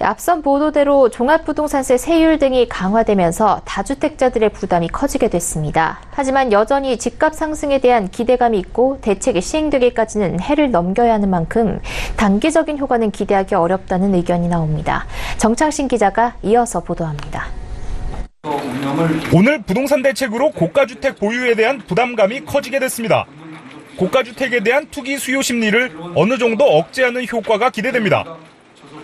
앞선 보도대로 종합부동산세 세율 등이 강화되면서 다주택자들의 부담이 커지게 됐습니다. 하지만 여전히 집값 상승에 대한 기대감이 있고 대책이 시행되기까지는 해를 넘겨야 하는 만큼 단기적인 효과는 기대하기 어렵다는 의견이 나옵니다. 정창신 기자가 이어서 보도합니다. 오늘 부동산 대책으로 고가주택 보유에 대한 부담감이 커지게 됐습니다. 고가주택에 대한 투기 수요 심리를 어느 정도 억제하는 효과가 기대됩니다.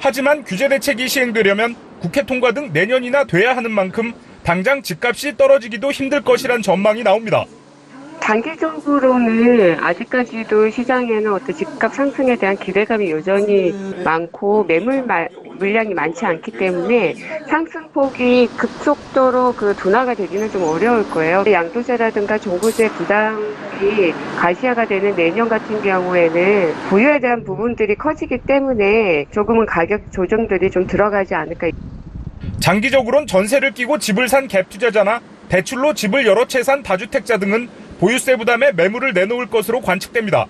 하지만 규제 대책이 시행되려면 국회 통과 등 내년이나 돼야 하는 만큼 당장 집값이 떨어지기도 힘들 것이란 전망이 나옵니다. 단기적으로는 아직까지도 시장에는 어떤 집값 상승에 대한 기대감이 여전히 많고 매물 물량이 많지 않기 때문에 상승폭이 급속도로 둔화가 되기는 좀 어려울 거예요. 양도세라든가 종부세 부담이 가시화가 되는 내년 같은 경우에는 보유에 대한 부분들이 커지기 때문에 조금은 가격 조정들이 좀 들어가지 않을까. 장기적으로는 전세를 끼고 집을 산 갭 투자자나 대출로 집을 여러 채 산 다주택자 등은 보유세 부담에 매물을 내놓을 것으로 관측됩니다.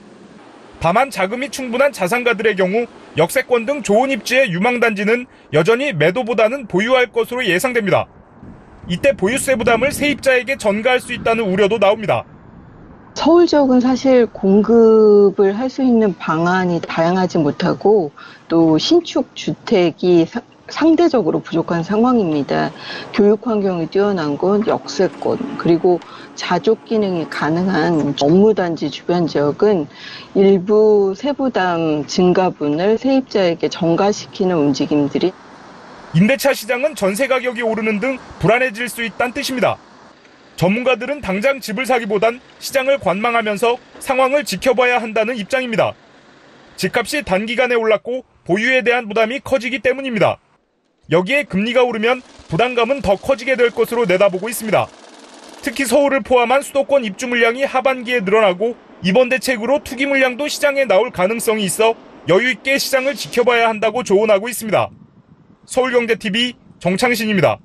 다만 자금이 충분한 자산가들의 경우 역세권 등 좋은 입지의 유망단지는 여전히 매도보다는 보유할 것으로 예상됩니다. 이때 보유세 부담을 세입자에게 전가할 수 있다는 우려도 나옵니다. 서울 지역은 사실 공급을 할 수 있는 방안이 다양하지 못하고 또 신축 주택이 상대적으로 부족한 상황입니다. 교육 환경이 뛰어난 곳, 역세권, 그리고 자족 기능이 가능한 업무단지 주변 지역은 일부 세부담 증가분을 세입자에게 전가시키는 움직임들이. 임대차 시장은 전세 가격이 오르는 등 불안해질 수 있다는 뜻입니다. 전문가들은 당장 집을 사기보단 시장을 관망하면서 상황을 지켜봐야 한다는 입장입니다. 집값이 단기간에 올랐고 보유에 대한 부담이 커지기 때문입니다. 여기에 금리가 오르면 부담감은 더 커지게 될 것으로 내다보고 있습니다. 특히 서울을 포함한 수도권 입주 물량이 하반기에 늘어나고 이번 대책으로 투기 물량도 시장에 나올 가능성이 있어 여유 있게 시장을 지켜봐야 한다고 조언하고 있습니다. 서울경제TV 정창신입니다.